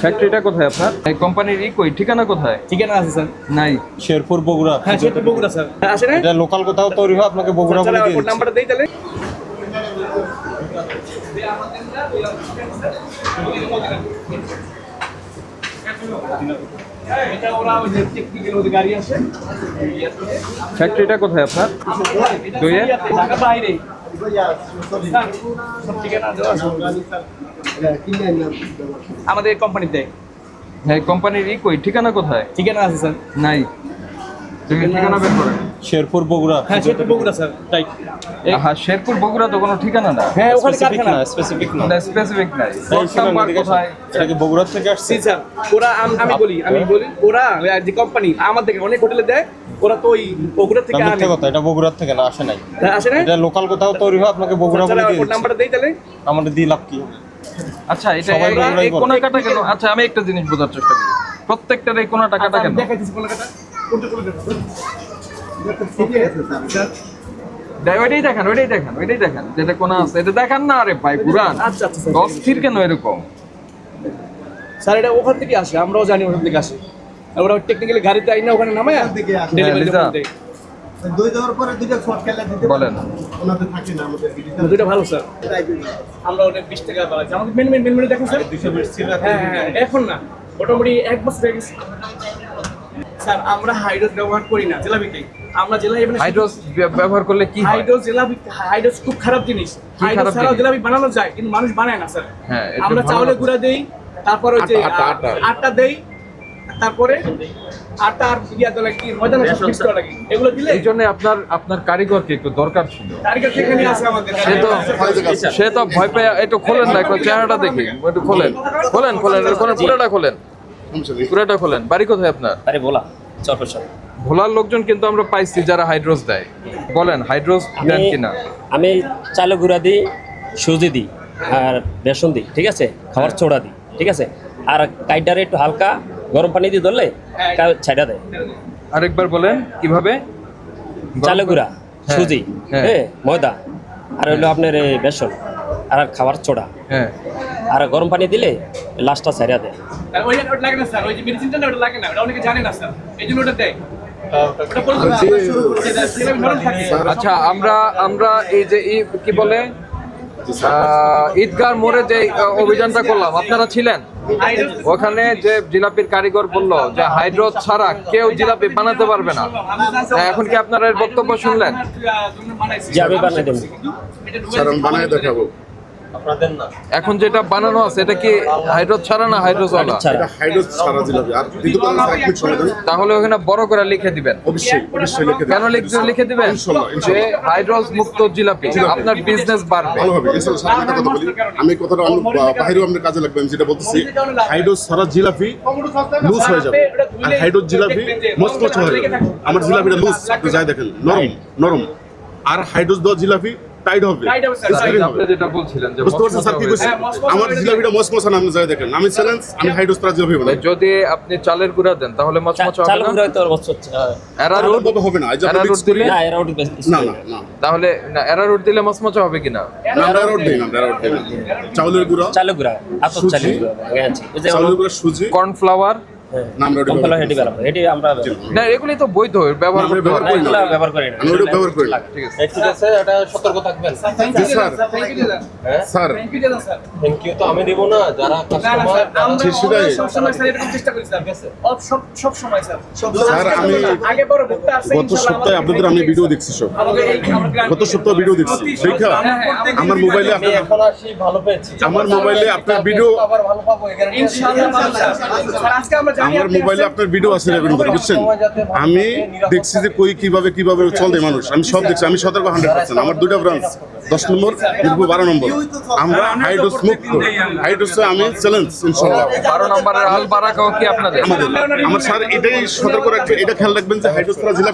ফ্যাক্টরিটা কোথায় আপনার? এই কোম্পানির কই ঠিকানা কোথায়? ঠিকানা আছে স্যার। নাই। শেরপুর বগুড়া। হ্যাঁ শেরপুর বগুড়া স্যার। আসেন এটা লোকাল কোথাও তৈরি হয় আপনাকে বগুড়া বলে দিয়ে দিচ্ছি। নাম্বারটা দেই তাহলে। এটা ওরা ওই যে টেকনিক্যাল ওদের গাড়ি আছে। ফ্যাক্টরিটা কোথায় আপনার? দুইয়ে? ঢাকা বাইরে। সব ঠিকানা দেওয়া আছে। আমাদের কোম্পানিতে। হ্যাঁ, কোম্পানির কই ঠিকানা কোথায়? ঠিকানা আছে স্যার। নাই। তুমি ঠিকানা বের করেন। শেরপুর বগুড়া। হ্যাঁ শেরপুর বগুড়া স্যার। রাইট। হ্যাঁ, শেরপুর বগুড়া তো কোনো ঠিকানা না। হ্যাঁ ওখানে স্পেসিফিক কারখানা। না, স্পেসিফিক না। না, স্পেসিফিক নাই। এই শুনুন, নাম্বার এদিকে আসুন। কোথায়? এটা কি বগুড়া থেকে আসছে? জি স্যার। ওরা আমি বলি ওরা যে কোম্পানি আমাদের অনেক হোটেলে দেয়, ওরা তো ওই বগুড়া থেকে আনে। মিথ্যা কথা, এটা বগুড়া থেকে না, আসে নাই। আসে না? এটা লোকাল কোথাও তৈরি হয় আপনাকে বগুড়া বলে দিয়ে দিচ্ছি। নাম্বারটা দেই তাহলে। আমাদের দিয়ে লাভ কি? আচ্ছা, এটা সবাই বগুড়াই এই বলে। কোনা কাটা কেন? আচ্ছা, আমি একটা জিনিস বোঝার চেষ্টা করি। প্রত্যেকটার এই কোনা টাকাটা কেন? দেখাইতেছি কলকাতা। কোনটা কলকাতা? ওইটাই দেখেন যেটা কোনা আছে এটা দেখান না। আরে ভাই পুরান আচ্ছা আচ্ছা স্যার। অস্থির কেন এরকম? স্যার এটা ওখান থেকে আসে, আমরাও জানি ওখান থেকে আসে। আর ওরা টেকনিক্যালি গাড়িতে আইনা ওখানে নামায় ডেলিভারি লিজা। দেয়। দুই দেওয়ার পরে দুইটা শর্ট খেলা দিতে বলেন। ওনাদের থাকে না আমাদের দুইটা ভালো স্যার। আমরা ওটা 20 টাকা বাড়াচ্ছি। আমাদের মেনু দেখেন স্যার। 220 ছিল হ্যাঁ এখন না, মোটামুটি 1 বছর হয়ে গেছে। স্যার আমরা হাইড্রোস ব্যবহার করি না জিলাপিতে। আমরা জিলাপি হাইড্রোস ব্যবহার করলে কি হয়? হাইড্রোস খুব খারাপ জিনিস। হাইড্রোস খারাপ ছাড়াও জিনিস? জিলাপি বানানো যায়, কিন্তু মানুষ বানায় না স্যার। হ্যাঁ, এটা আমরা ভালো চাউলের কথা। গুঁড়া দেই, তারপর ওই যে আটা দেই, তারপরে আটা আর ইয়া দেওয়া লাগে, ময়দা মিক্স করা লাগে। এগুলো দিলে এই জন্য আপনার কারিগরকে একটু দরকার ছিল। কারিগর সেখানে আছে আমাদের। সে তো ভয় পেয়ে একটু খোলেন না, একটু চেহারাটা দেখি, একটু খোলেন পুরোটা খোলেন। বাড়ি কোথায় আপনার? আরে বলা চরপেশন। ভোলার লোকজন কিন্তু আমরা পাইছি যারা হাইড্রোস দেয়। বলেন হাইড্রোস দেন কিনা? আমি চালে গুঁড়া দিই, সুজি দিই আর বেসন দিই, ঠিক আছে, খাবার ছোড়া দিই, ঠিক আছে। আর কাইটারে একটু হালকা গরম পানি দিয়ে ধরলে ছাইড়া দেয়। আরেকবার বলেন কিভাবে? চালে গুঁড়া, সুজি, হ্যাঁ। হ্যাঁ, ময়দা আর হইলো আপনার এই বেসন আর খাবার ছোড়া, হ্যাঁ, আর গরম পানি দিলে লাস্টটা ছাইড়া দেয়। আর ওইটা লাগে না স্যার, ওই যে মেডিসিনটা না ওটা লাগে না, ওটা অনেকে জানে না স্যার, এই জন্য ওটা দেয়। ওটা বলতে জিলাপি নরম থাকে। আচ্ছা, আমরা এই যে কি বলে ঈদগার মোড়ে যে অভিযানটা করলাম, আপনারা ছিলেন ওখানে? যে জিলাপির কারিগর বললো যে হাইড্রোস ছাড়া কেউ জিলাপি বানাতে পারবে না। এখন কি আপনারা এর বক্তব্য শুনলেন? যে আমি বানিয়ে দেবো। বানায় দেখাবো আপনাদের না। এখন যেটা বানানো আছে এটা কি হাইড্রোস ছাড়া না হাইড্রোস ওয়ালা? ছাড়া। হাইড্রোস ছাড়া জিলাপি আর দ্বিতীয় কথা এক মিনিট সময় দেন তাহলে ওখানে বড় করে লিখে দিবেন। অবশ্যই লিখে দেন কেন লিখে দিবেন? ইনশাআল্লাহ, যে ইনশাআল্লাহ। হাইড্রোস মুক্ত জিলাপি, আপনার বিজনেস বাড়বে। ভালো হবে ইনশাআল্লাহ। স্যার একটা কথা বলি, আমি কথাটা বাইরেও আপনার কাজে লাগবে। আমি যেটা বলতেছি, হাইড্রোস ছাড়া জিলাপি লুজ হয়ে যাবে, আর হাইড্রোস জিলাপি মচমচ হয়ে যাবে। আমার জিলাপিটা লুজ, আপনি যাই দেখেন, নরম। আর হাইড্রোস দেওয়া জিলাপি টাইট হবে, স্প্রিং হবে। আপনি যেটা বলছিলেন যে বুঝতে পারছেন স্যার কি কইছি? আমার জিলাপিটা মচমচা না, আপনি যাই দেখেন। আমি চ্যালেঞ্জ, আমি হাইড্রোস ছাড়া জিলাপি বানাই। যদি আপনি চালের গুঁড়া দেন তাহলে মচমচে হবে চাল না? গুঁড়া তো অবশ্য অ্যারারুট তবে হবে না, এই যে আপনি অ্যারারুট mix করে- দিলে? না, এরা ওটি না। তাহলে না, অ্যারারুট দিলে মচমচে হবে কিনা? আমরা রোড দেই না। চাউলের গুঁড়া, চালে গুঁড়া, আতপ চালে সুজি। গুঁড়া গেছে। এই যে চাউলের গুঁড়া, সুজি, কর্নফ্লাওয়ার? আমরা ওটা কম্পালা হেডি ব্যবহার, হেডি আমরা না, এগুলি তো বৈধ, ব্যবহার আমরা করতে ব্যবহার পারবেন। করি না। এগুলা ব্যবহার করি না। আমি ওটা ব্যবহার করি না। ঠিক আছে। ঠিক আছে, এটা সতর্ক থাকবেন। জি স্যার, স্যার থ্যাংক ইউ তো আমি দেব না, যারা কাস্টমার সেটাই। স্যার, আমি গত সপ্তাহে আপনাদের আমি ভিডিও দেখছি সব। গত সপ্তাহে ভিডিও দেখছি দেখা আমার মোবাইলে আমি এখন আসি ভালো পেয়েছি। আমার মোবাইলে আপনার ভিডিও, আবার ভালো পাবো এখানে। আমার মোবাইলে আপনার ভিডিও আছে রেকর্ড করে, বুঝছেন? আমি দেখছি যে কিভাবে চলে মানুষ, আমি সব দেখছি। আমি সতর্ক 100%। আমার দুইটা ব্রাঞ্চ, 10 নম্বর, মিরপুর 12 নম্বর। আমরা হাইড্রোস মুক্ত, হাইড্রোসে আমি চ্যালেঞ্জ ইনশাআল্লাহ। 12 নম্বরের আল বারাকাও কি আপনাদের? আমার স্যার এটাই সতর্ক রাখবে, এটা খেয়াল রাখবেন যে হাইড্রোস ছাড়া জিলাপি